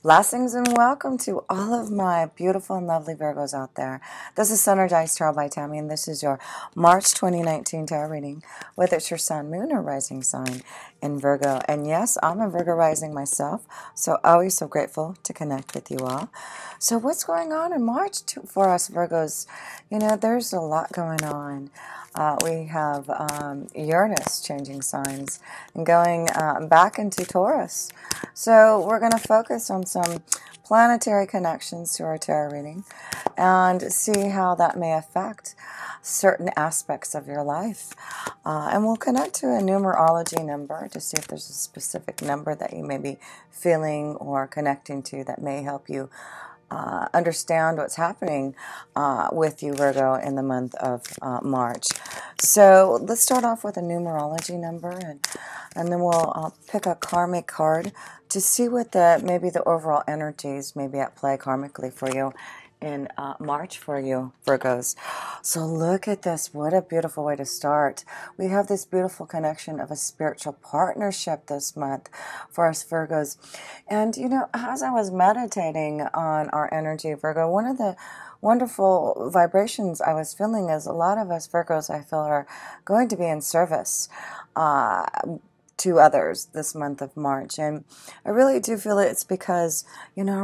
Blessings and welcome to all of my beautiful and lovely Virgos out there. This is Sun-Energized Tarot by Tammy, and this is your March 2019 tarot reading, whether it's your sun, moon, or rising sign in Virgo. And yes, I'm a Virgo rising myself, so always so grateful to connect with you all. So what's going on in March for us Virgos? You know, there's a lot going on. We have Uranus changing signs and going back into Taurus. So we're going to focus on some planetary connections to our tarot reading and see how that may affect certain aspects of your life. And we'll connect to a numerology number to see if there's a specific number that you may be feeling or connecting to that may help you understand what's happening with you, Virgo, in the month of March. So let's start off with a numerology number, and then we'll pick a karmic card to see what maybe the overall energies may be at play karmically for you in March for you, Virgos. So look at this. What a beautiful way to start. We have this beautiful connection of a spiritual partnership this month for us Virgos. And, you know, as I was meditating on our energy, Virgo, one of the wonderful vibrations I was feeling is a lot of us Virgos, I feel, are going to be in service to others this month of March. And I really do feel it's because, you know,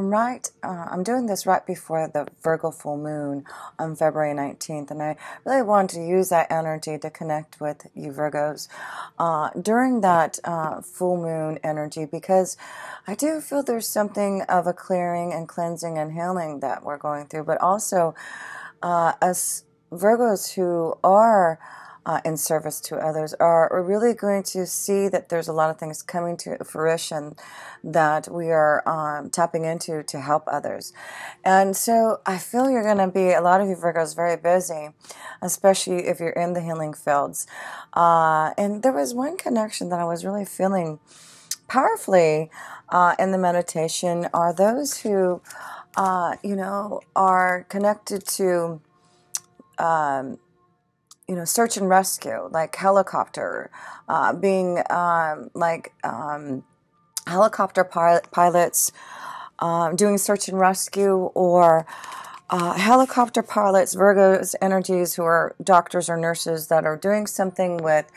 I'm doing this right before the Virgo full moon on February 19th, and I really want to use that energy to connect with you Virgos during that full moon energy, because I do feel there's something of a clearing and cleansing and healing that we're going through, but also us Virgos who are in service to others are really going to see that there's a lot of things coming to fruition that we are tapping into to help others. And so I feel you're going to be, a lot of you Virgos, very busy, especially if you're in the healing fields. And there was one connection that I was really feeling powerfully in the meditation are those who, you know, are connected to you know, search and rescue, like helicopter, being helicopter pilots doing search and rescue, or helicopter pilots, Virgo's energies who are doctors or nurses that are doing something with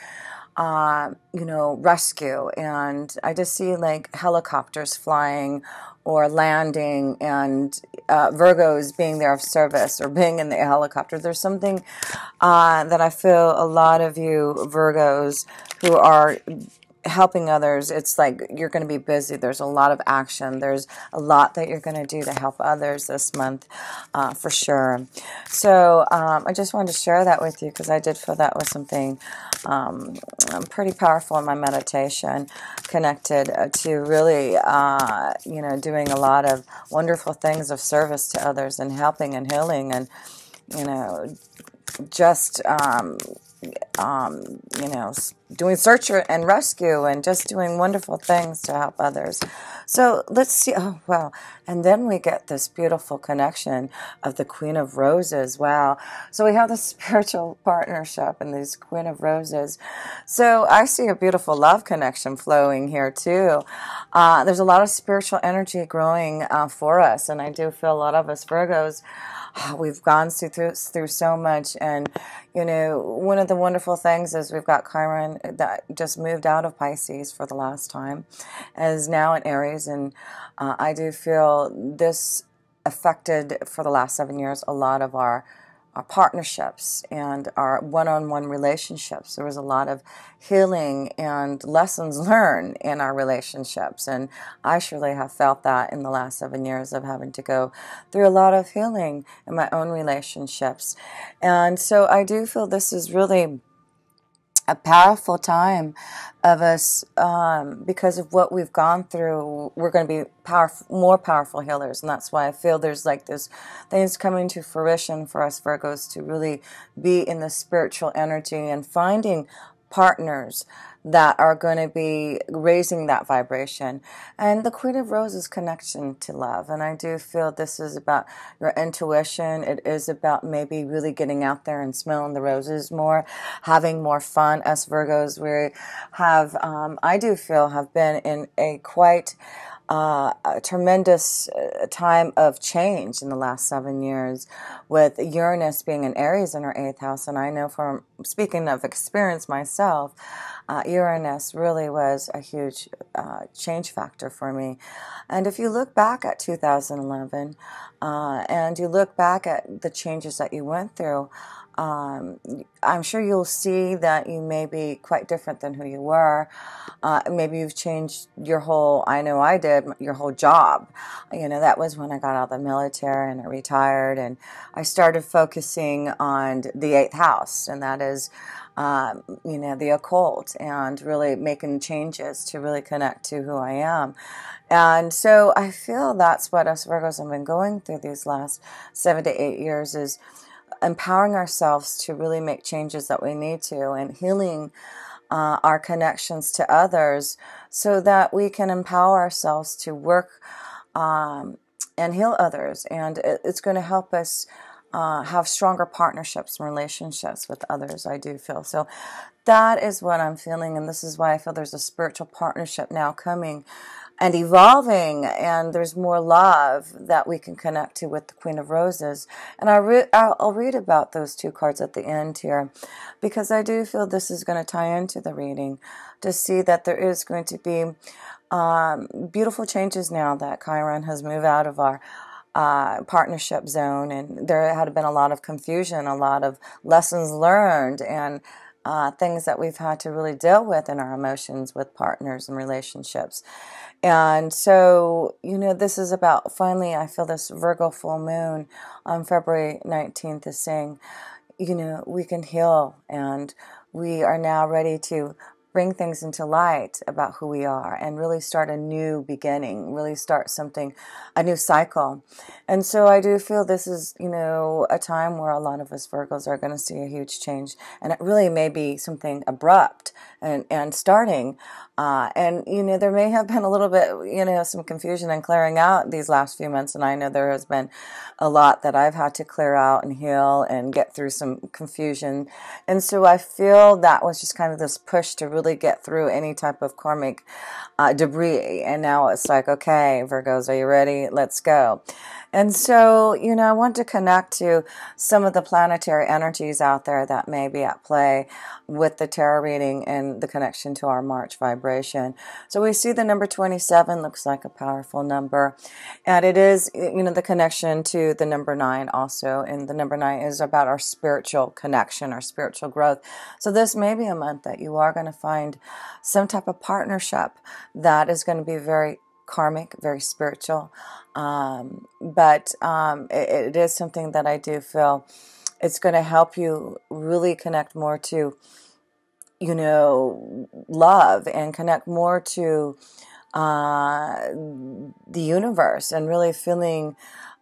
you know, rescue. And I just see like helicopters flying or landing, and Virgos being there of service or being in the helicopter. There's something that I feel a lot of you Virgos who are helping others, it's like you're going to be busy. There's a lot of action. There's a lot that you're going to do to help others this month for sure. So I just wanted to share that with you because I did feel that was something pretty powerful in my meditation, connected to really you know, doing a lot of wonderful things of service to others and helping and healing, and you know, just you know, doing search and rescue and just doing wonderful things to help others. So let's see. Oh, wow. And then we get this beautiful connection of the Queen of Roses. Wow. So we have the spiritual partnership and these Queen of Roses. So I see a beautiful love connection flowing here too. There's a lot of spiritual energy growing for us. And I do feel a lot of us Virgos, we've gone through so much. And, you know, one of the wonderful things is we've got Chiron that just moved out of Pisces for the last time and is now in Aries. And I do feel this affected for the last 7 years a lot of our partnerships and our one-on-one relationships. There was a lot of healing and lessons learned in our relationships, and I surely have felt that in the last 7 years of having to go through a lot of healing in my own relationships. And so I do feel this is really a powerful time of us because of what we've gone through. We're going to be more powerful healers, and that's why I feel there's like this things coming to fruition for us Virgos to really be in the spiritual energy and finding partners that are going to be raising that vibration. And the Queen of Roses connection to love. And I do feel this is about your intuition. It is about maybe really getting out there and smelling the roses more, having more fun. Us Virgos, we have, I do feel, have been in a quite a tremendous time of change in the last 7 years, with Uranus being in Aries in our 8th house. And I know from speaking of experience myself, Uranus really was a huge change factor for me. And if you look back at 2011 and you look back at the changes that you went through, I'm sure you'll see that you may be quite different than who you were. Maybe you've changed your whole, I know I did, your whole job. You know, that was when I got out of the military and I retired, and I started focusing on the 8th house, and that is, you know, the occult, and really making changes to really connect to who I am. And so I feel that's what us Virgos have been going through these last 7 to 8 years, is empowering ourselves to really make changes that we need to, and healing our connections to others so that we can empower ourselves to work and heal others. And it's going to help us have stronger partnerships and relationships with others, I do feel. So that is what I'm feeling, and this is why I feel there's a spiritual partnership now coming and evolving, and there's more love that we can connect to with the Queen of Roses. And I'll read about those 2 cards at the end here, because I do feel this is going to tie into the reading, to see that there is going to be beautiful changes now that Chiron has moved out of our partnership zone, and there had been a lot of confusion, a lot of lessons learned, and things that we've had to really deal with in our emotions with partners and relationships. And so, you know, this is about, finally, I feel this Virgo full moon on February 19th is saying, you know, we can heal, and we are now ready to bring things into light about who we are and really start a new beginning, really start something, a new cycle. And so I do feel this is, you know, a time where a lot of us Virgos are going to see a huge change, and it really may be something abrupt and starting. And, you know, there may have been a little bit, you know, some confusion and clearing out these last few months. And I know there has been a lot that I've had to clear out and heal and get through some confusion. And so I feel that was just kind of this push to really get through any type of karmic debris. And now it's like, okay, Virgos, are you ready? Let's go. And so, you know, I want to connect to some of the planetary energies out there that may be at play with the tarot reading and the connection to our March vibration. So we see the number 27 looks like a powerful number, and it is, you know, the connection to the number 9 also, and the number 9 is about our spiritual connection, our spiritual growth. So this may be a month that you are going to find some type of partnership that is going to be very karmic, very spiritual, but it is something that I do feel it's going to help you really connect more to, you know, love, and connect more to the universe, and really feeling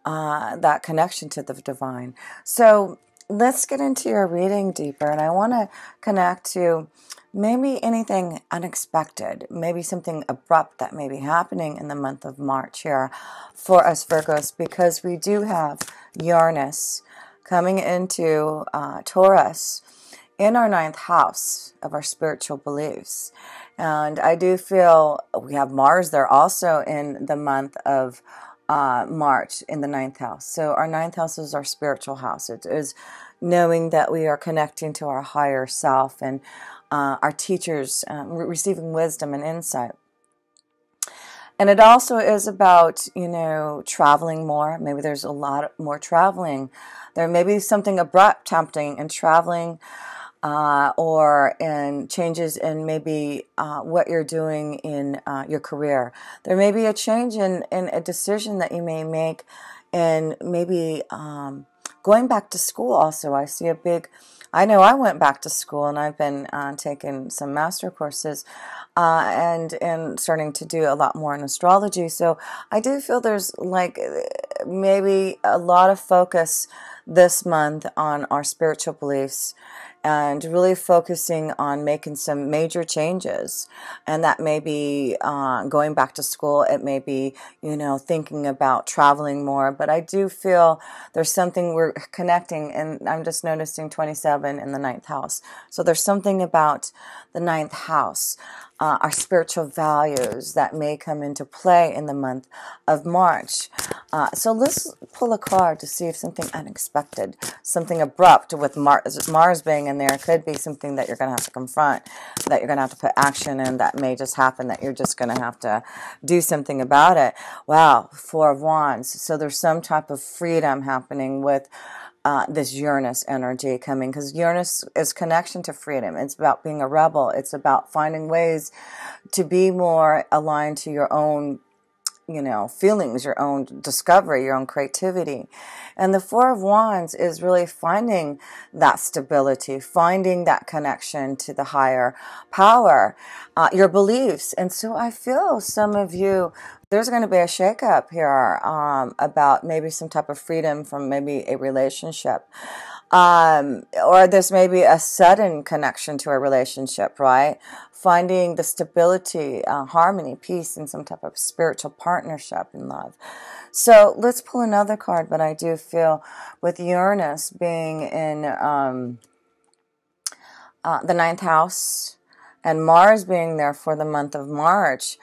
that connection to the divine. So let's get into your reading deeper, and I want to connect to maybe anything unexpected, maybe something abrupt that may be happening in the month of March here for us Virgos, because we do have Uranus coming into Taurus in our 9th house of our spiritual beliefs. And I do feel we have Mars there also in the month of March in the 9th house. So our 9th house is our spiritual house. It is knowing that we are connecting to our higher self, and our teachers, receiving wisdom and insight. And it also is about, you know, traveling more. Maybe there's a lot more traveling. There may be something abrupt happening in traveling, or in changes in maybe what you're doing in your career. There may be a change in a decision that you may make, and maybe going back to school also. I know I went back to school, and I've been taking some master courses and starting to do a lot more in astrology. So I do feel there's like maybe a lot of focus this month on our spiritual beliefs, and really focusing on making some major changes. And that may be going back to school. It may be, you know, thinking about traveling more. But I do feel there's something we're connecting, and I'm just noticing 27 in the 9th house. So there's something about the 9th house our spiritual values that may come into play in the month of March. So let's pull a card to see if something unexpected, something abrupt with Mars being in there, could be something that you're going to have to confront, that you're going to have to put action in, that may just happen, that you're just going to have to do something about it. Wow, Four of Wands. So there's some type of freedom happening with this Uranus energy coming, because Uranus is connection to freedom. It's about being a rebel. It's about finding ways to be more aligned to your own, feelings, your own discovery, your own creativity. And the Four of Wands is really finding that stability, finding that connection to the higher power, your beliefs. And so I feel some of you, there's going to be a shakeup here about maybe some type of freedom from maybe a relationship. Or this may be a sudden connection to a relationship, right? Finding the stability, harmony, peace in some type of spiritual partnership in love. So let's pull another card, but I do feel with Uranus being in the ninth house and Mars being there for the month of March,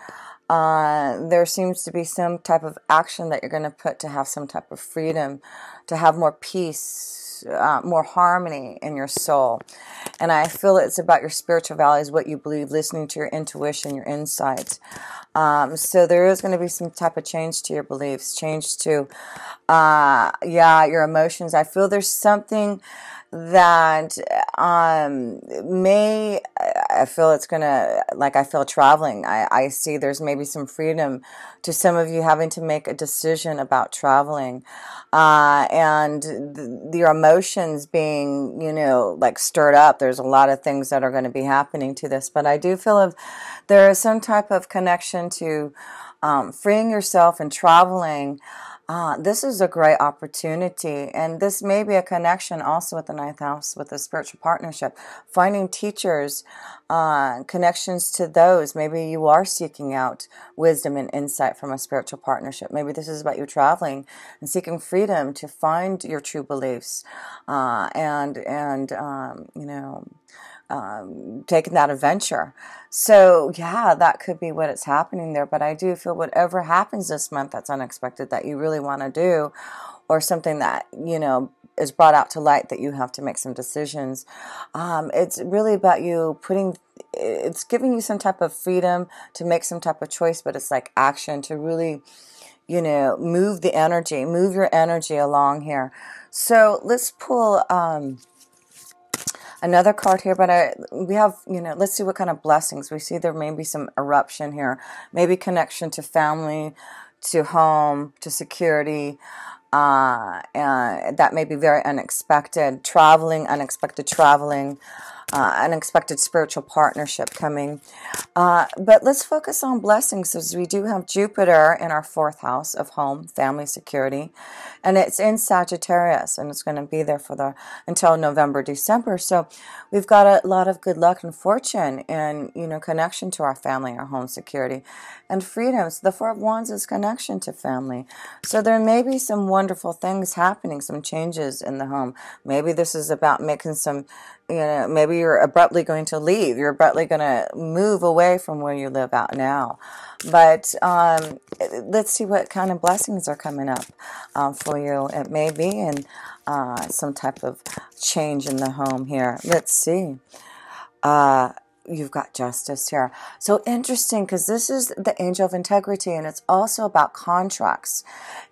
there seems to be some type of action that you're going to put to have some type of freedom, to have more peace, more harmony in your soul. And I feel it's about your spiritual values, what you believe, listening to your intuition, your insights. So there is going to be some type of change to your beliefs, change to, your emotions. I feel there's something that I feel it's going to, like I feel traveling. I see there's maybe some freedom to some of you having to make a decision about traveling. And your emotions being, like stirred up. There's a lot of things that are going to be happening to this. But I do feel if there is some type of connection to freeing yourself and traveling, this is a great opportunity. And this may be a connection also with the ninth house, with a spiritual partnership, finding teachers, connections to those. Maybe you are seeking out wisdom and insight from a spiritual partnership. Maybe this is about you traveling and seeking freedom to find your true beliefs, taking that adventure. So yeah, that could be what is happening there. But I do feel whatever happens this month that's unexpected that you really want to do, or something that, is brought out to light that you have to make some decisions. It's really about you it's giving you some type of freedom to make some type of choice, but it's like action to really, move your energy along here. So let's pull, another card here, but we have, let's see what kind of blessings. We see there may be some eruption here, maybe connection to family, to home, to security, and that may be very unexpected. Unexpected traveling, unexpected spiritual partnership coming. But let's focus on blessings, as we do have Jupiter in our fourth house of home, family, security, and it's in Sagittarius, and it's going to be there until November, December. So we've got a lot of good luck and fortune and, connection to our family, our home, security, and freedom. So the Four of Wands is connection to family. So there may be some wonderful things happening, some changes in the home. Maybe this is about making some, maybe you're abruptly going to leave. You're abruptly going to move away from where you live out now. But let's see what kind of blessings are coming up for you. It may be in some type of change in the home here. Let's see. You've got Justice here. So interesting, because this is the Angel of Integrity, and it's also about contracts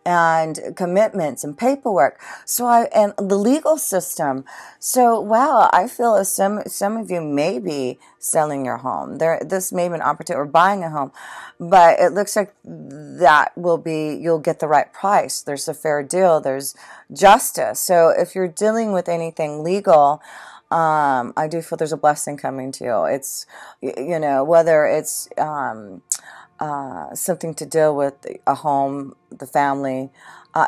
and commitments and paperwork. And the legal system. So wow, I feel as some of you may be selling your home. This may be an opportunity, or buying a home, but it looks like you'll get the right price. There's a fair deal. There's justice. So if you're dealing with anything legal, I do feel there's a blessing coming to you. It's, whether it's something to deal with a home the family.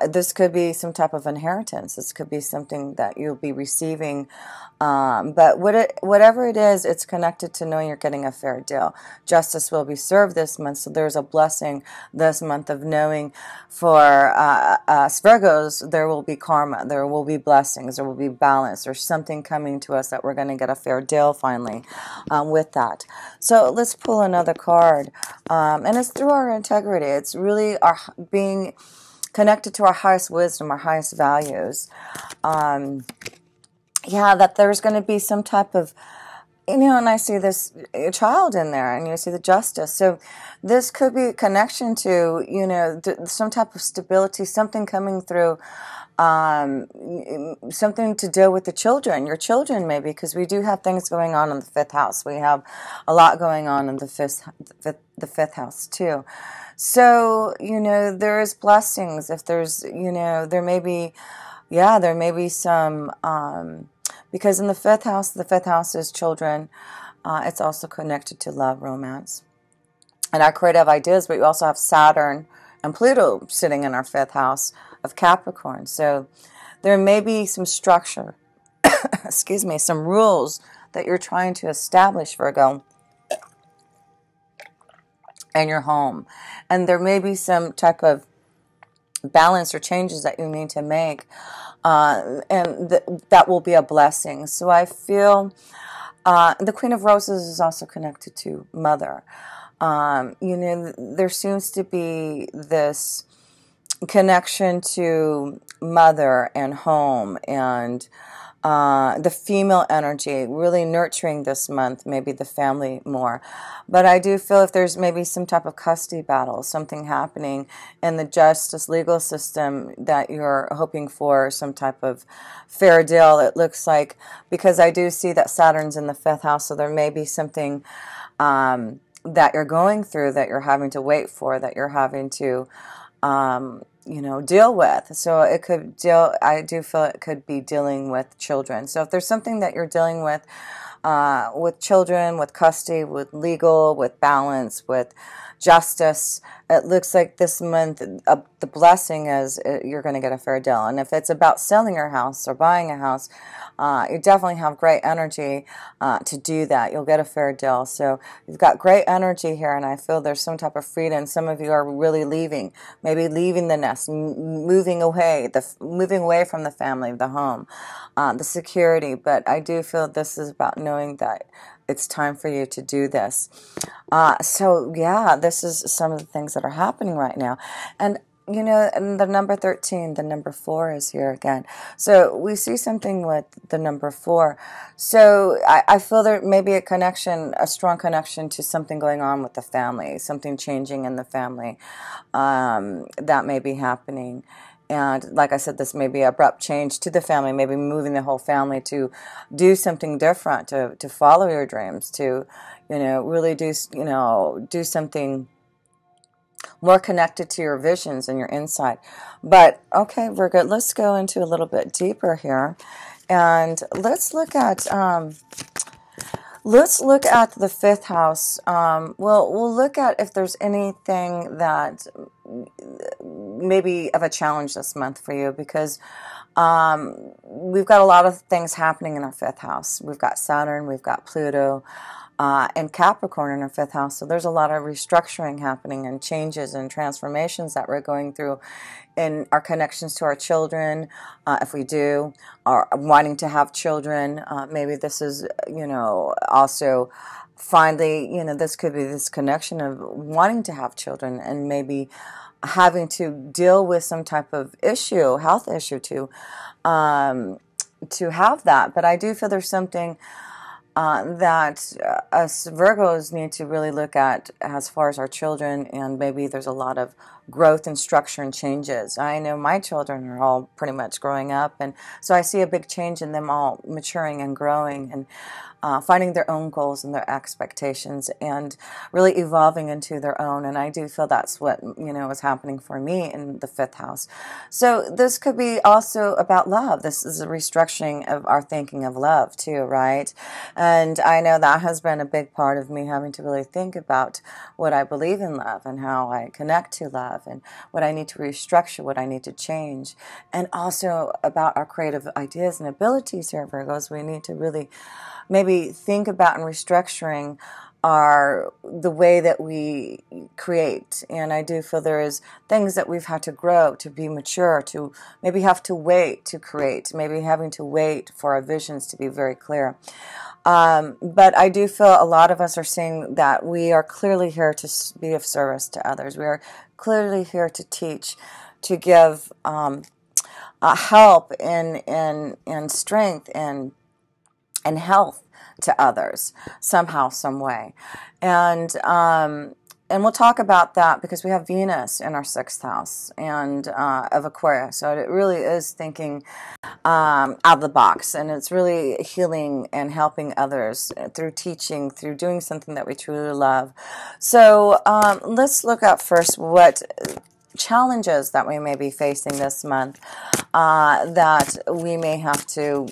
This could be some type of inheritance. This could be something that you'll be receiving. But whatever it is, it's connected to knowing you're getting a fair deal. Justice will be served this month, so there's a blessing this month of knowing for us Virgos, there will be karma, there will be blessings, there will be balance. There's something coming to us that we're going to get a fair deal finally with that. So let's pull another card. And it's through our integrity. It's really our being connected to our highest wisdom, our highest values. Yeah, that there's going to be some type of, and I see this child in there, and you see the justice. So this could be a connection to, some type of stability, something coming through, something to deal with the children, your children maybe, because we do have things going on in the fifth house. We have a lot going on in the fifth house too. So, there is blessings. If there's, there may be, there may be some, because in the fifth house is children. It's also connected to love, romance, and our creative ideas. But we also have Saturn and Pluto sitting in our fifth house of Capricorn. So there may be some structure, excuse me, some rules that you're trying to establish, Virgo, in your home. And there may be some type of balance or changes that you need to make. And that will be a blessing. So I feel the Queen of Roses is also connected to mother. There seems to be this connection to mother and home and the female energy, really nurturing this month, maybe the family more. But I do feel if there's maybe some type of custody battle, something happening in the justice legal system that you're hoping for some type of fair deal, it looks like, because I do see that Saturn's in the fifth house, so there may be something that you're going through, that you're having to wait for, that you're having to deal with. So I do feel it could be dealing with children. So if there's something that you're dealing with children, with custody, with legal, with balance, with justice, it looks like this month the blessing is you're going to get a fair deal. And if it's about selling your house or buying a house, you definitely have great energy to do that. You'll get a fair deal. So you've got great energy here, and I feel there's some type of freedom. Some of you are really leaving, maybe leaving the nest, moving away from the family, the home, the security. But I do feel this is about knowing that it's time for you to do this. So yeah, this is some of the things that are happening right now. And and the number 13, the number 4 is here again. So we see something with the number 4. So I feel there may be a strong connection to something going on with the family, something changing in the family that may be happening. And like I said, this may be abrupt change to the family, maybe moving the whole family to do something different, to follow your dreams, to, really do something more connected to your visions and your insight. But okay, Virgo, let's go into a little bit deeper here, and let's look at the fifth house. We'll look at if there's anything that maybe of a challenge this month for you, because we've got a lot of things happening in our fifth house. We've got Saturn, we've got Pluto, and Capricorn in our fifth house. So there's a lot of restructuring happening and changes and transformations that we're going through in our connections to our children, if we do, or wanting to have children. Maybe this is, also finally, this could be this connection of wanting to have children and maybe having to deal with some type of issue, health issue to have that. But I do feel there's something that us Virgos need to really look at as far as our children, and maybe there's a lot of growth and structure and changes. I know my children are all pretty much growing up, and so I see a big change in them all maturing and growing and finding their own goals and their expectations and really evolving into their own. And I do feel that's what, is happening for me in the fifth house. So this could be also about love. This is a restructuring of our thinking of love too, right? And I know that has been a big part of me having to really think about what I believe in love and how I connect to love. love, and what I need to restructure, what I need to change. And also about our creative ideas and abilities here, Virgos. We need to really maybe think about and restructuring the way that we create. And I do feel there is things that we've had to grow, to be mature, to maybe have to wait to create, maybe having to wait for our visions to be very clear. But I do feel a lot of us are seeing that we are clearly here to be of service to others. We are clearly here to teach, to give help and strength and health to others somehow, some way. And we'll talk about that because we have Venus in our 6th house and of Aquarius. So it really is thinking out of the box, and it's really healing and helping others through teaching, through doing something that we truly love. So let's look up first what challenges that we may be facing this month that we may have to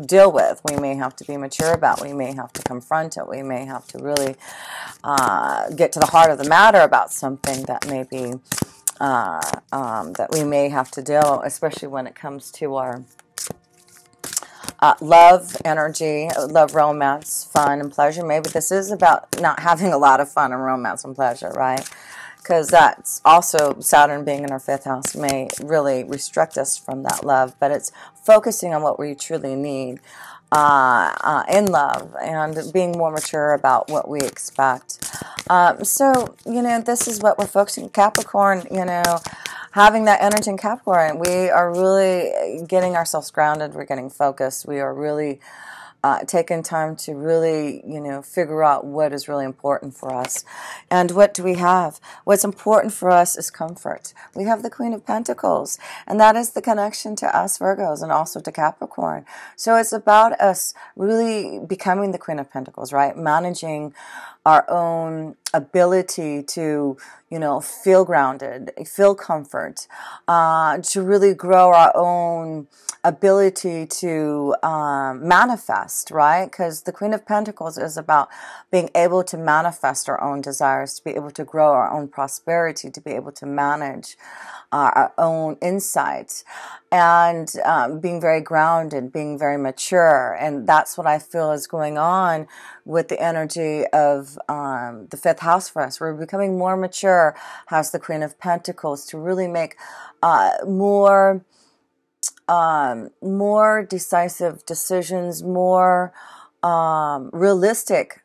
deal with. We may have to be mature about. We may have to confront it. We may have to really get to the heart of the matter about something that may be that we may have to deal, especially when it comes to our love, energy, love, romance, fun, and pleasure. Maybe this is about not having a lot of fun and romance and pleasure, right? Because that's also, Saturn being in our 5th house may really restrict us from that love, but it's focusing on what we truly need in love and being more mature about what we expect. So, this is what we're focusing. Capricorn, having that energy in Capricorn, we are really getting ourselves grounded. We're getting focused. We are really taking time to really, figure out what is really important for us. And what do we have? What's important for us is comfort. We have the Queen of Pentacles, and that is the connection to us Virgos and also to Capricorn. So it's about us really becoming the Queen of Pentacles, right? Managing our own ability to, feel grounded, feel comfort, to really grow our own ability to manifest, right? Because the Queen of Pentacles is about being able to manifest our own desires, to be able to grow our own prosperity, to be able to manage our own insights, and being very grounded, being very mature. And that's what I feel is going on with the energy of the 5th house for us. We're becoming more mature, has the Queen of Pentacles, to really make more decisive decisions, more realistic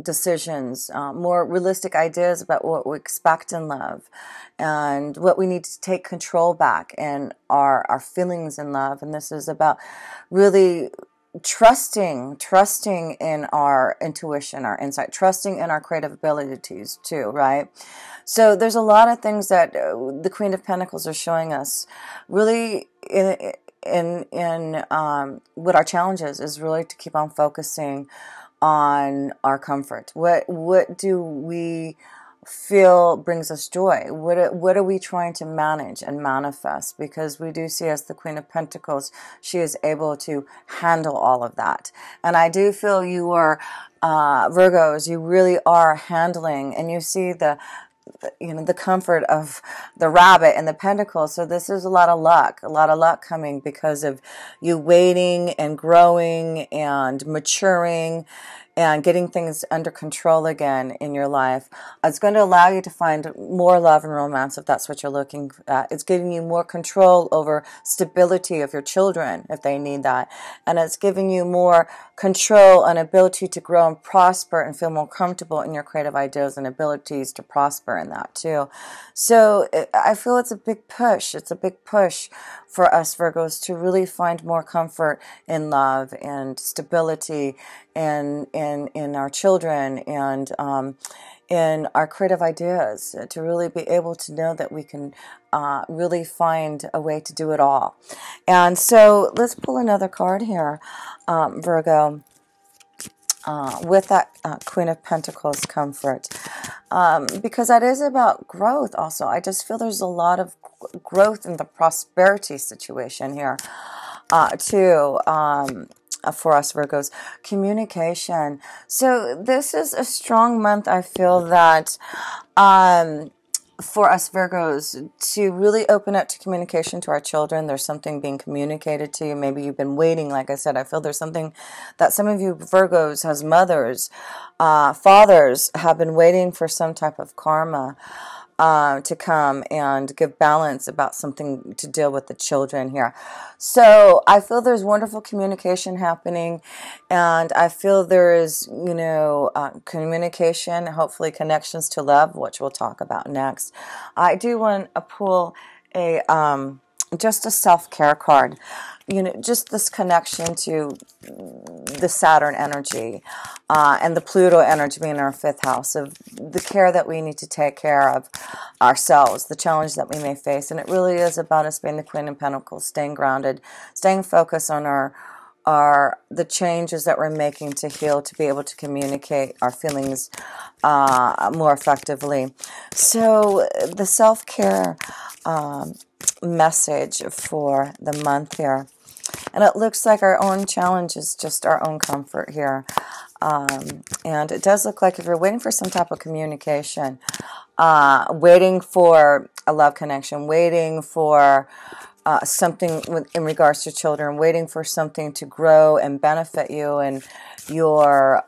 decisions, more realistic ideas about what we expect in love and what we need to take control back in our feelings in love. And this is about really trusting in our intuition, our insight, trusting in our creative abilities too, right? So there's a lot of things that the Queen of Pentacles are showing us really in what our challenge is really to keep on focusing on our comfort. What do we feel brings us joy? What are we trying to manage and manifest? Because we do see, as the Queen of Pentacles, she is able to handle all of that. And I do feel you are Virgos, you really are handling, and you see the comfort of the rabbit and the pentacles. So this is a lot of luck coming because of you waiting and growing and maturing and getting things under control again in your life. It's going to allow you to find more love and romance if that's what you're looking at. It's giving you more control over stability of your children if they need that. And it's giving you more control and ability to grow and prosper and feel more comfortable in your creative ideas and abilities to prosper in that too. So I feel it's a big push. It's a big push for us Virgos to really find more comfort in love and stability and in our children and in our creative ideas, to really be able to know that we can really find a way to do it all. And so let's pull another card here, Virgo, with that Queen of Pentacles comfort, because that is about growth also. I just feel there's a lot of growth in the prosperity situation here too. For us Virgos, communication. So this is a strong month. I feel that for us Virgos to really open up to communication to our children. There's something being communicated to you. Maybe you've been waiting. Like I said, I feel there's something that some of you Virgos, as mothers, fathers, have been waiting for some type of karma to come and give balance about something to deal with the children here. So I feel there's wonderful communication happening, and I feel there is, communication, hopefully connections to love, which we'll talk about next. I do want to pull a just a self-care card. Just this connection to the Saturn energy and the Pluto energy being in our 5th house, of the care that we need to take care of ourselves, the challenge that we may face. And it really is about us being the Queen of Pentacles, staying grounded, staying focused on the changes that we're making to heal, to be able to communicate our feelings more effectively. So the self-care message for the month here. And it looks like our own challenge is just our own comfort here. And it does look like if you're waiting for some type of communication, waiting for a love connection, waiting for something in regards to children, waiting for something to grow and benefit you and your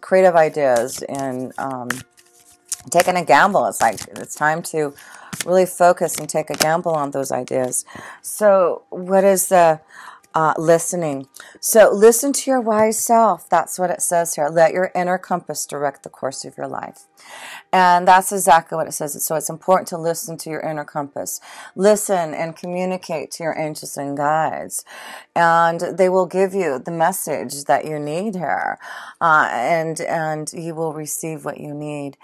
creative ideas, and taking a gamble. It's like it's time to really focus and take a gamble on those ideas. So what is the listening? So listen to your wise self. That's what it says here. Let your inner compass direct the course of your life. And that's exactly what it says. So it's important to listen to your inner compass. Listen and communicate to your angels and guides. And they will give you the message that you need here. And you will receive what you need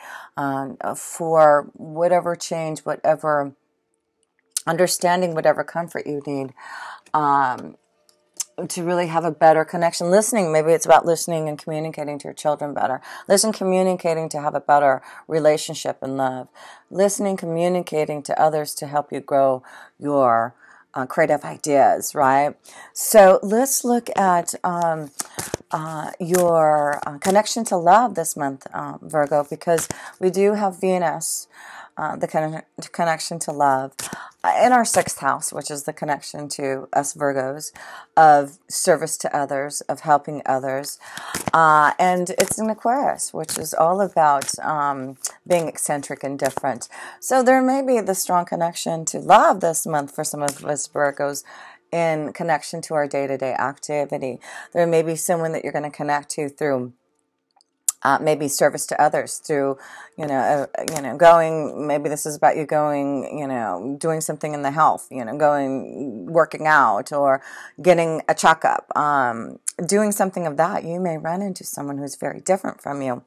for whatever change, whatever understanding, whatever comfort you need. To really have a better connection. Listening, maybe it's about listening and communicating to your children better. Listen, communicating to have a better relationship and love. Listening, communicating to others to help you grow your creative ideas, right? So let's look at your connection to love this month, Virgo, because we do have Venus, the connection to love, in our 6th house, which is the connection to us Virgos, of service to others, of helping others. And it's in Aquarius, which is all about being eccentric and different. So there may be the strong connection to love this month for some of us Virgos, in connection to our day-to-day activity. There may be someone that you're going to connect to through maybe service to others, through, going, maybe this is about you going, doing something in the health, going, working out, or getting a checkup, doing something of that. You may run into someone who's very different from you.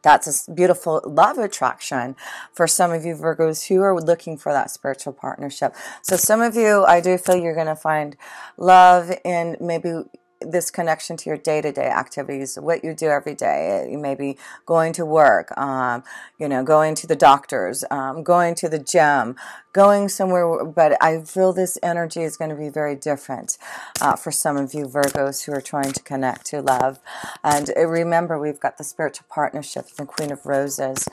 That's a beautiful love attraction for some of you Virgos who are looking for that spiritual partnership. So some of you, I do feel you're going to find love in maybe this connection to your day-to-day activities, what you do every day. You may be going to work, going to the doctors, going to the gym, going somewhere, but I feel this energy is going to be very different for some of you Virgos who are trying to connect to love. And remember, we've got the spiritual partnership, the Queen of Roses,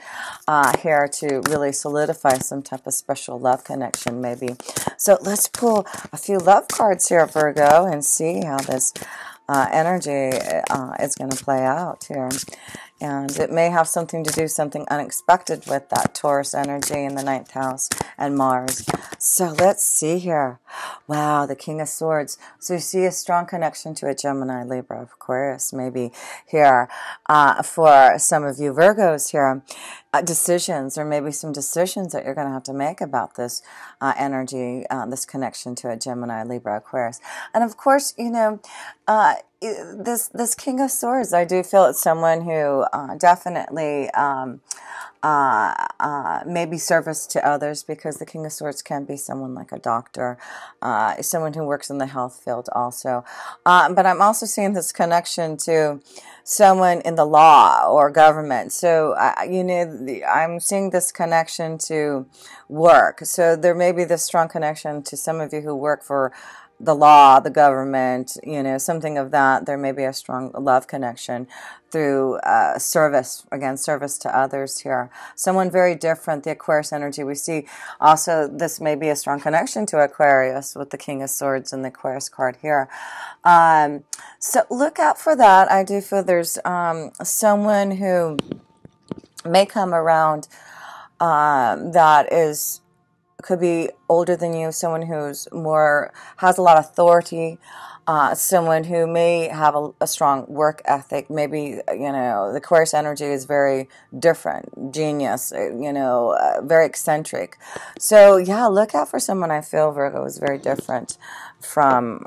here to really solidify some type of special love connection maybe. So let's pull a few love cards here, Virgo, and see how this energy is going to play out here. And it may have something to do, something unexpected with that Taurus energy in the 9th house and Mars. So let's see here. Wow, the King of Swords. So you see a strong connection to a Gemini, Libra, Aquarius, maybe here for some of you Virgos here. Decisions, or maybe some decisions that you're going to have to make about this energy, this connection to a Gemini, Libra, Aquarius. And of course, this King of Swords, I do feel it's someone who definitely maybe service to others, because the King of Swords can be someone like a doctor, someone who works in the health field also. But I'm also seeing this connection to someone in the law or government. So, I'm seeing this connection to work. So there may be this strong connection to some of you who work for the law, the government, you know, something of that. There may be a strong love connection through service, again, service to others here. Someone very different, the Aquarius energy. We see also this may be a strong connection to Aquarius with the King of Swords and the Aquarius card here. So look out for that. I do feel there's someone who may come around that is could be older than you, someone who's more, has a lot of authority, someone who may have a strong work ethic. Maybe, you know, the Aquarius energy is very different, genius, you know, very eccentric. So yeah, look out for someone. I feel Virgo is very different from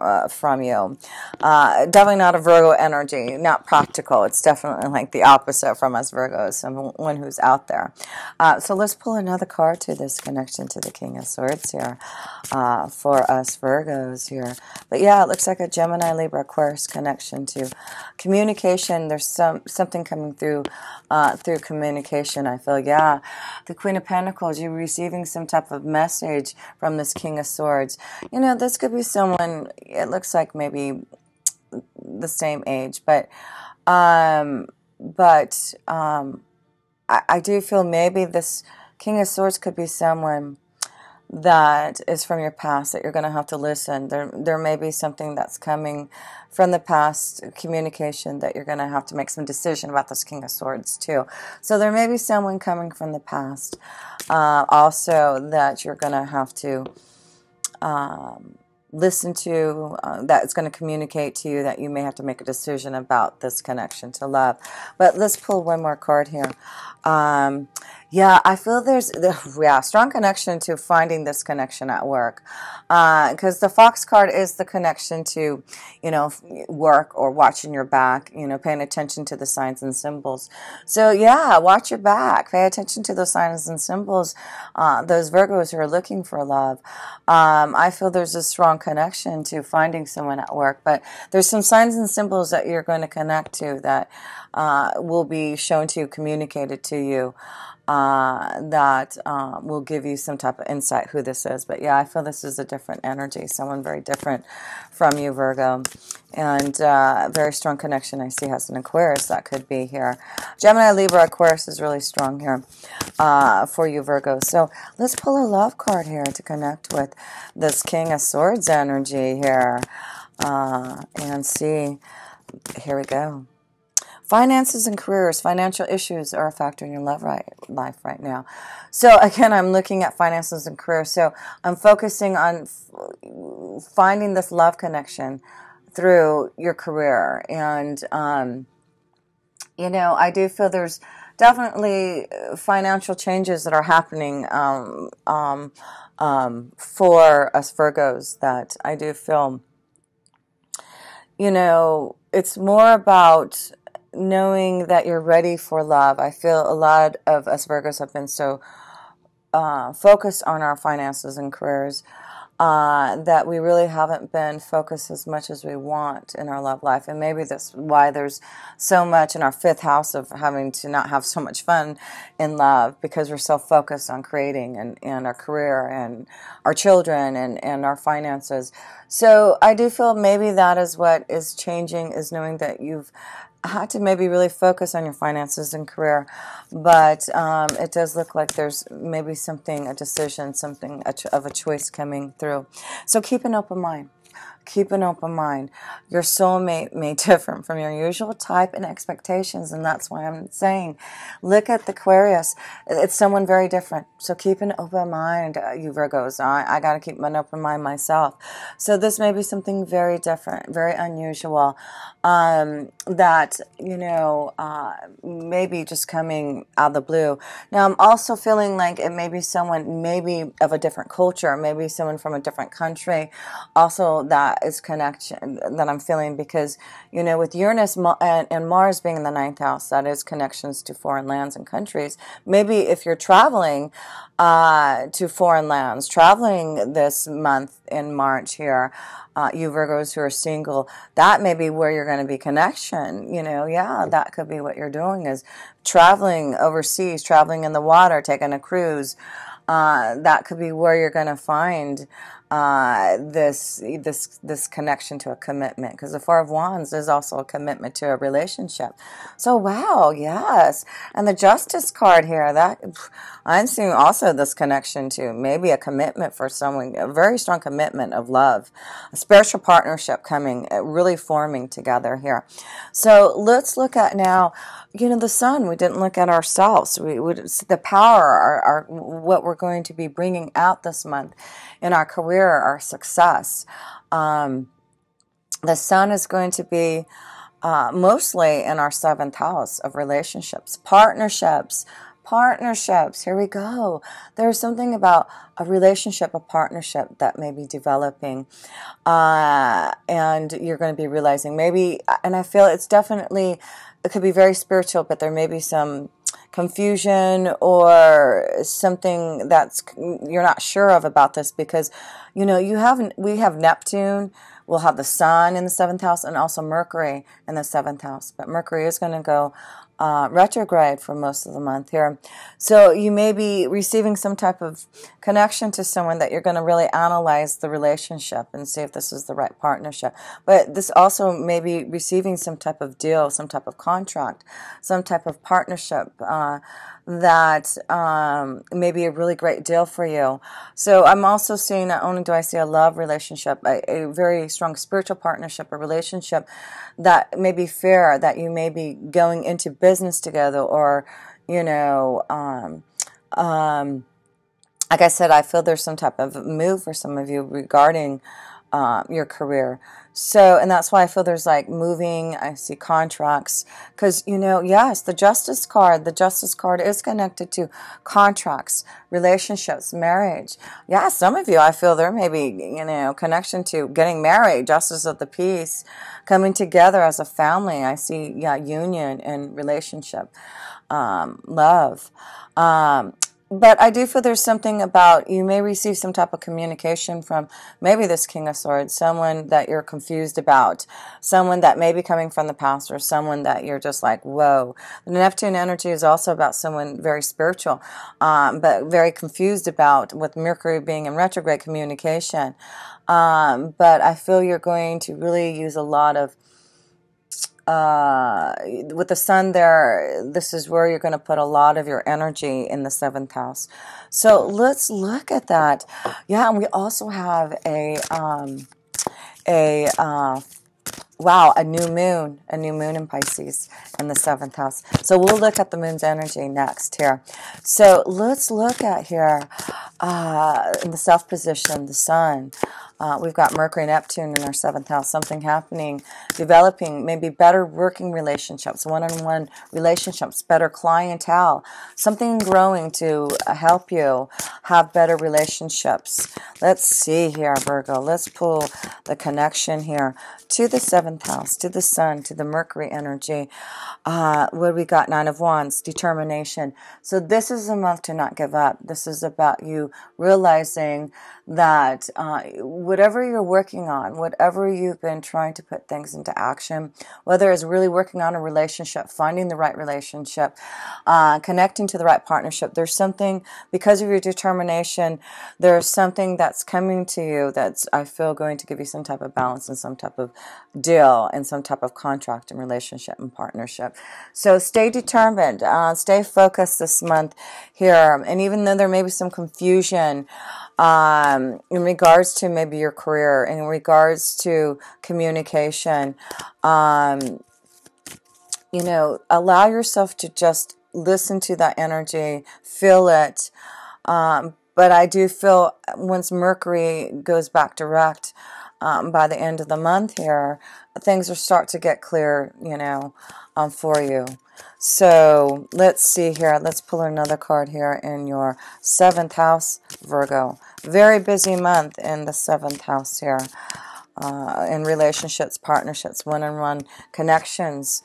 you. Definitely not a Virgo energy, not practical. It's definitely like the opposite from us Virgos, someone who's out there. So let's pull another card to this connection to the King of Swords here for us Virgos here. But yeah, it looks like a Gemini, Libra, Aquarius connection to communication. There's something coming through through communication, I feel. Yeah, the Queen of Pentacles, you're receiving some type of message from this King of Swords. You know, this could be someone, it looks like maybe the same age, but I do feel maybe this King of Swords could be someone that is from your past that you're going to have to listen. There may be something that's coming from the past, communication, that you're going to have to make some decision about this King of Swords too. So there may be someone coming from the past also that you're going to have to listen to, that is going to communicate to you that you may have to make a decision about this connection to love. But let's pull one more card here. Yeah, I feel there's strong connection to finding this connection at work, because the Fox card is the connection to, you know, work or watching your back, you know, paying attention to the signs and symbols. So yeah, watch your back, pay attention to those signs and symbols, those Virgos who are looking for love. I feel there's a strong connection to finding someone at work, but there's some signs and symbols that you're going to connect to that will be shown to you, communicated to you, that will give you some type of insight who this is. But yeah, I feel this is a different energy, someone very different from you, Virgo. And very strong connection I see has an Aquarius that could be here. Gemini, Libra, Aquarius is really strong here for you, Virgo. So let's pull a love card here to connect with this King of Swords energy here and see. Here we go. Finances and careers, financial issues are a factor in your love life right now. So again, I'm looking at finances and career. So I'm focusing on finding this love connection through your career. And, you know, I do feel there's definitely financial changes that are happening for us Virgos that I do feel, you know, it's more about knowing that you're ready for love. I feel a lot of us Virgos have been so focused on our finances and careers that we really haven't been focused as much as we want in our love life. And maybe that's why there's so much in our fifth house of having to not have so much fun in love, because we're so focused on creating and our career and our children and our finances. So I do feel maybe that is what is changing, is knowing that you've had to maybe really focus on your finances and career, but it does look like there's maybe something, a decision, something of a choice coming through. So keep an open mind. Keep an open mind. Your soulmate may differ from your usual type and expectations, and that's why I'm saying, look at the Aquarius. It's someone very different. So keep an open mind, you Virgos. I got to keep an open mind myself. So this may be something very different, very unusual, that, you know, maybe just coming out of the blue. Now, I'm also feeling like it may be someone maybe of a different culture, maybe someone from a different country. Also, that is connection that I'm feeling, because, you know, with Uranus and Mars being in the 9th house, that is connections to foreign lands and countries. Maybe if you're traveling to foreign lands, traveling this month in March here, you Virgos who are single, that may be where you're going to be connection. You know, yeah, that could be what you're doing, is traveling overseas, traveling in the water, taking a cruise. That could be where you're going to find this connection to a commitment, because the Four of Wands is also a commitment to a relationship. So wow, yes. And the Justice card here, that I'm seeing also this connection to maybe a commitment for someone, a very strong commitment of love, a spiritual partnership coming, really forming together here. So let's look at now, the sun. We didn't look at ourselves. We would the power, our what we're going to be bringing out this month in our career, our success. The sun is going to be mostly in our 7th house of relationships, partnerships. Here we go. There's something about a relationship, a partnership that may be developing, and you're going to be realizing maybe, and I feel it's definitely, it could be very spiritual, but there may be some confusion or something that's you're not sure of about this, because we have Neptune, we'll have the sun in the 7th house, and also Mercury in the 7th house, but Mercury is going to go retrograde for most of the month here. So you may be receiving some type of connection to someone that you're going to really analyze the relationship and see if this is the right partnership. But this also may be receiving some type of deal, some type of contract, some type of partnership that may be a really great deal for you. So I'm also seeing, not only do I see a love relationship, a very strong spiritual partnership, a relationship that may be fair, that you may be going into business together, or, like I said, I feel there's some type of move for some of you regarding your career. So, and that's why I feel there's like moving, I see contracts, because, yes, the Justice card is connected to contracts, relationships, marriage. Yeah, some of you, I feel there may be, connection to getting married, Justice of the Peace, coming together as a family. I see, union and relationship, love. But I do feel there's something about, you may receive some type of communication from maybe this King of Swords, someone that you're confused about, someone that may be coming from the past, or someone that you're just like, whoa. The Neptune energy is also about someone very spiritual, but very confused about, with Mercury being in retrograde, communication. But I feel you're going to really use a lot of, with the sun there, this is where you're going to put a lot of your energy, in the 7th house. So let's look at that. Yeah, and we also have a new moon in Pisces in the 7th house. So we'll look at the moon's energy next here. So let's look at here, in the south position, the sun. We've got Mercury and Neptune in our 7th house. Something happening, developing, maybe better working relationships, one-on-one relationships, better clientele, something growing to help you have better relationships. Let's see here, Virgo. Let's pull the connection here to the 7th house, to the sun, to the Mercury energy. What we got? 9 of Wands, determination. So this is a month to not give up. This is about you realizing that whatever you're working on, whatever you've been trying to put things into action, whether it's really working on a relationship, finding the right relationship, connecting to the right partnership, there's something, because of your determination, there's something that's coming to you that's, I feel, going to give you some type of balance and some type of deal and some type of contract and relationship and partnership. So stay determined, stay focused this month here. And even though there may be some confusion in regards to maybe your career, in regards to communication, allow yourself to just listen to that energy, feel it. But I do feel once Mercury goes back direct, by the end of the month here, things will start to get clear, for you. So let's see here. Let's pull another card here in your 7th house, Virgo. Very busy month in the 7th house here. In relationships, partnerships, one-on-one connections,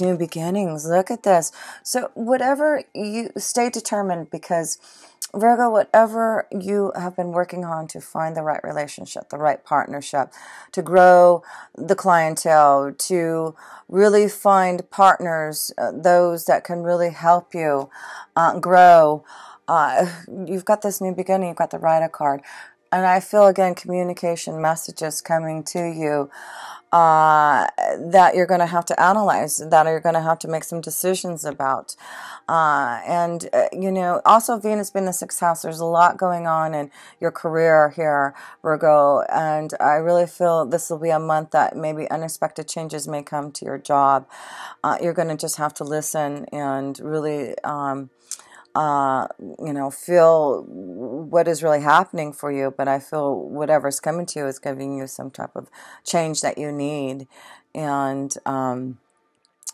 new beginnings. Look at this. So whatever you, stay determined, because Virgo, whatever you have been working on to find the right relationship, the right partnership, to grow the clientele, to really find partners, those that can really help you grow. You've got this new beginning. You've got the Rider card. And I feel, again, communication messages coming to you that you're going to have to analyze, that you're going to have to make some decisions about. You know, also Venus being the sixth house, there's a lot going on in your career here, Virgo. And I really feel this will be a month that maybe unexpected changes may come to your job. You're going to just have to listen and really you know, feel what is really happening for you. But I feel whatever's coming to you is giving you some type of change that you need, and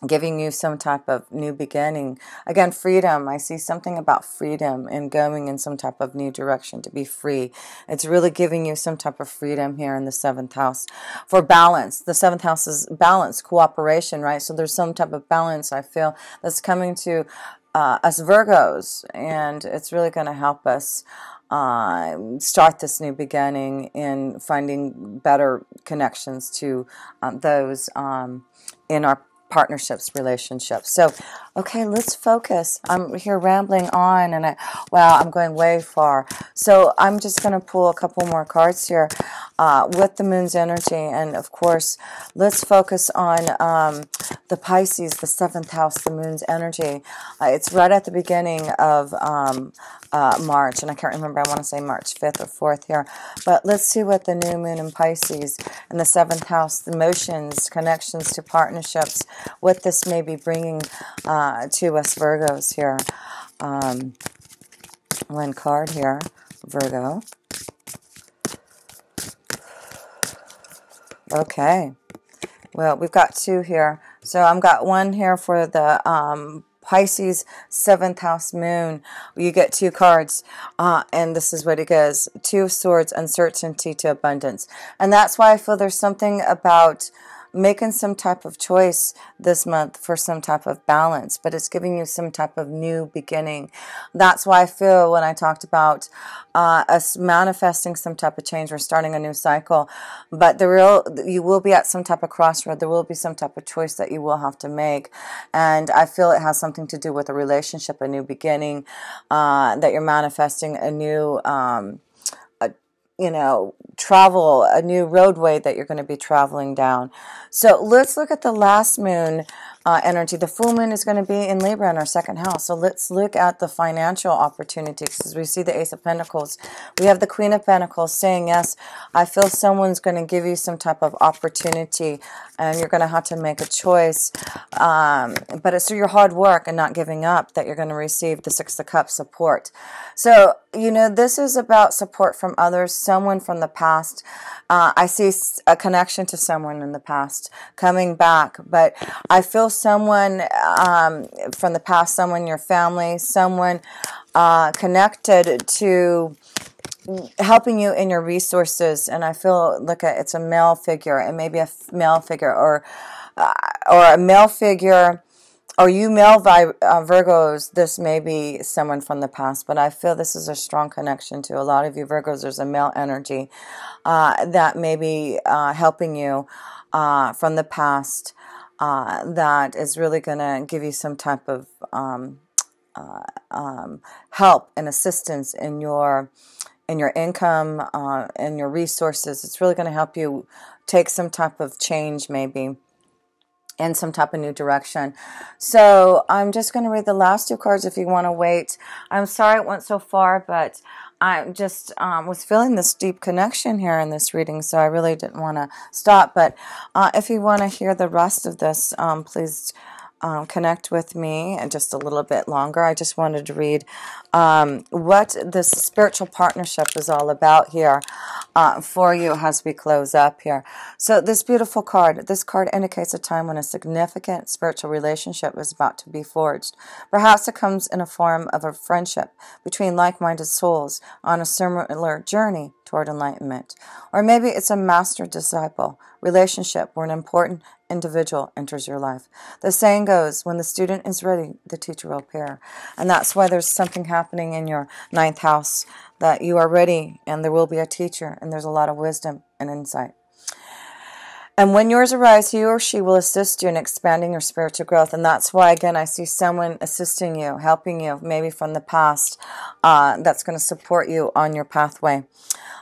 giving you some type of new beginning. Again, freedom. I see something about freedom and going in some type of new direction to be free. It's really giving you some type of freedom here in the seventh house. For balance, the seventh house is balance, cooperation, right? So there's some type of balance, I feel, that's coming to us Virgos, and it's really going to help us start this new beginning in finding better connections to those in our partnerships, relationships. So, okay, let's focus. I'm here rambling on, and wow, I'm going way far. So I'm just going to pull a couple more cards here with the moon's energy. And of course, let's focus on the Pisces, the seventh house, the moon's energy. It's right at the beginning of March, and I can't remember, I want to say March 5th or 4th here. But let's see what the new moon in Pisces in the seventh house, the emotions, connections to partnerships, what this may be bringing to us Virgos here. One card here, Virgo. Okay. Well, we've got two here. So I've got one here for the Pisces seventh house moon. You get two cards, and this is what it goes. Two of Swords, uncertainty to abundance. And that's why I feel there's something about making some type of choice this month for some type of balance, but it's giving you some type of new beginning. That's why I feel when I talked about us manifesting some type of change, we're starting a new cycle, but you will be at some type of crossroad. There will be some type of choice that you will have to make, and I feel it has something to do with a relationship, a new beginning, that you're manifesting a new you know, travel, a new roadway that you're going to be traveling down. So let's look at the last moon energy. The full moon is going to be in Libra in our second house. So let's look at the financial opportunities. As we see the Ace of Pentacles, we have the Queen of Pentacles saying, yes, I feel someone's going to give you some type of opportunity, and you're going to have to make a choice. But it's through your hard work and not giving up that you're going to receive the Six of Cups support. So, you know, this is about support from others, someone from the past. I see a connection to someone in the past coming back, but I feel someone from the past, someone in your family, someone connected to helping you in your resources. And I feel, look at, it's a male figure, and maybe a male figure, or a male figure, or you male Virgos, this may be someone from the past, but I feel this is a strong connection to a lot of you Virgos. There's a male energy that may be helping you from the past, that is really going to give you some type of help and assistance in your income, and your resources. It's really going to help you take some type of change, maybe, in some type of new direction. So I'm just going to read the last two cards if you want to wait. I'm sorry it went so far, but I just was feeling this deep connection here in this reading, so I really didn't want to stop. But if you want to hear the rest of this, please connect with me and just a little bit longer. I just wanted to read what this spiritual partnership is all about here for you as we close up here. So this beautiful card, this card indicates a time when a significant spiritual relationship is about to be forged. Perhaps it comes in a form of a friendship between like-minded souls on a similar journey toward enlightenment. Or maybe it's a master-disciple relationship where an important individual enters your life. The saying goes, when the student is ready, the teacher will appear. And that's why there's something happening in your ninth house, that you are ready and there will be a teacher, and there's a lot of wisdom and insight. And when yours arise, he or she will assist you in expanding your spiritual growth. And that's why, again, I see someone assisting you, helping you, maybe from the past, that's going to support you on your pathway.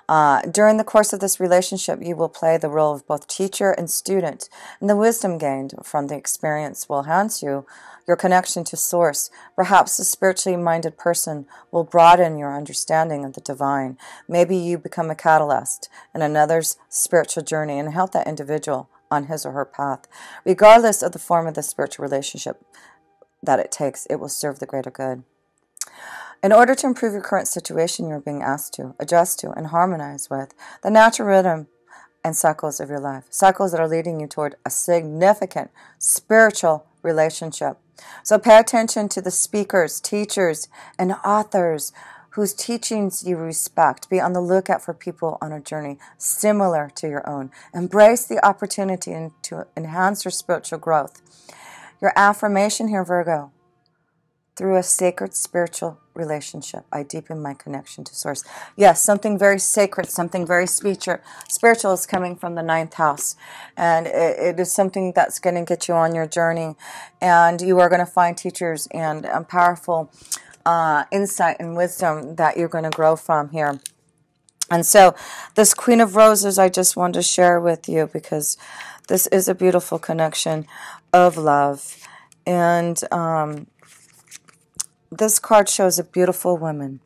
During the course of this relationship, you will play the role of both teacher and student, and the wisdom gained from the experience will enhance your connection to Source. Perhaps a spiritually minded person will broaden your understanding of the divine. Maybe you become a catalyst in another's spiritual journey and help that individual on his or her path. Regardless of the form of the spiritual relationship that it takes, it will serve the greater good. In order to improve your current situation, you're being asked to adjust to and harmonize with the natural rhythm and cycles of your life, cycles that are leading you toward a significant spiritual relationship. So pay attention to the speakers, teachers, and authors whose teachings you respect. Be on the lookout for people on a journey similar to your own. Embrace the opportunity to enhance your spiritual growth. Your affirmation here, Virgo: through a sacred spiritual relationship, I deepen my connection to Source. Yes, something very sacred, something very spiritual is coming from the 9th house. And it is something that's going to get you on your journey. And you are going to find teachers and powerful insight and wisdom that you're going to grow from here. And so this Queen of Roses, I just wanted to share with you because this is a beautiful connection of love. And this card shows a beautiful woman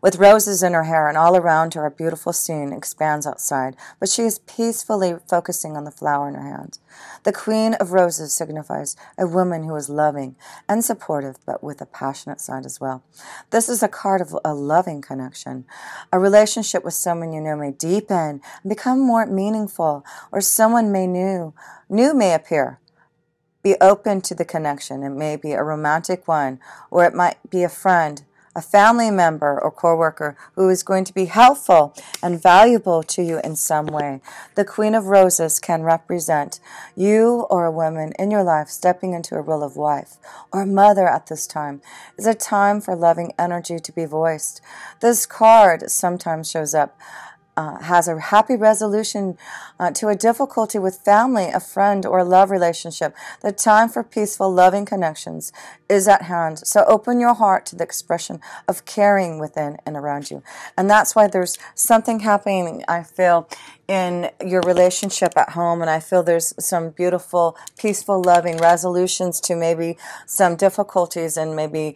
with roses in her hair, and all around her a beautiful scene expands outside, but she is peacefully focusing on the flower in her hand. The Queen of Roses signifies a woman who is loving and supportive, but with a passionate side as well. This is a card of a loving connection. A relationship with someone you know may deepen and become more meaningful, or someone new may appear. Be open to the connection. It may be a romantic one, or it might be a friend, a family member, or coworker who is going to be helpful and valuable to you in some way. The Queen of Roses can represent you or a woman in your life stepping into a role of wife or mother at this time. It's a time for loving energy to be voiced. This card sometimes shows up has a happy resolution to a difficulty with family, a friend, or a love relationship. The time for peaceful, loving connections is at hand. So open your heart to the expression of caring within and around you. And that's why there's something happening, I feel, in your relationship at home. And I feel there's some beautiful, peaceful, loving resolutions to maybe some difficulties and maybe,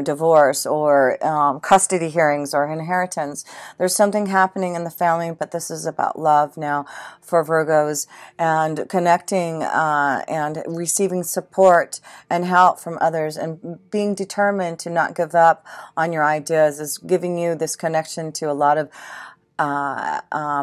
divorce or custody hearings or inheritance. There's something happening in the family, but this is about love now for Virgos, and connecting and receiving support and help from others, and being determined to not give up on your ideas is giving you this connection to a lot of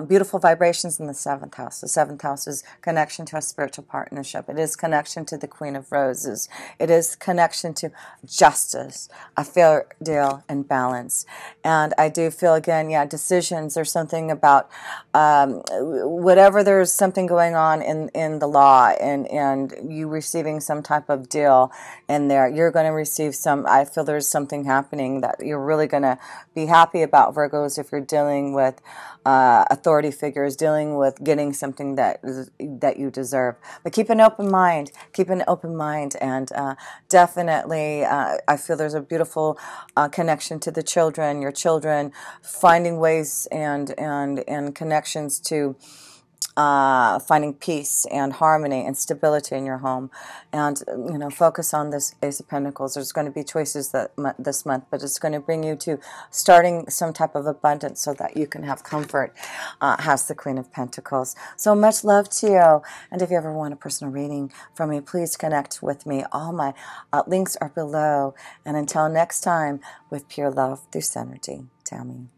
beautiful vibrations in the 7th house. The 7th house is connection to a spiritual partnership. It is connection to the Queen of Roses. It is connection to justice, a fair deal, and balance. And I do feel, again, decisions. There's something about whatever there's something going on in the law, and you receiving some type of deal in there, you're going to receive some. I feel there's something happening that you're really going to be happy about, Virgos, if you're dealing with authority figures, dealing with getting something that you deserve. But keep an open mind. And definitely, I feel there's a beautiful connection to the children, your children, finding ways and connections to finding peace and harmony and stability in your home. And, focus on this Ace of Pentacles. There's going to be choices this month, but it's going to bring you to starting some type of abundance so that you can have comfort, has the Queen of Pentacles. So much love to you. And if you ever want a personal reading from me, please connect with me. All my links are below. And until next time, with pure love through Synergy, Tammy.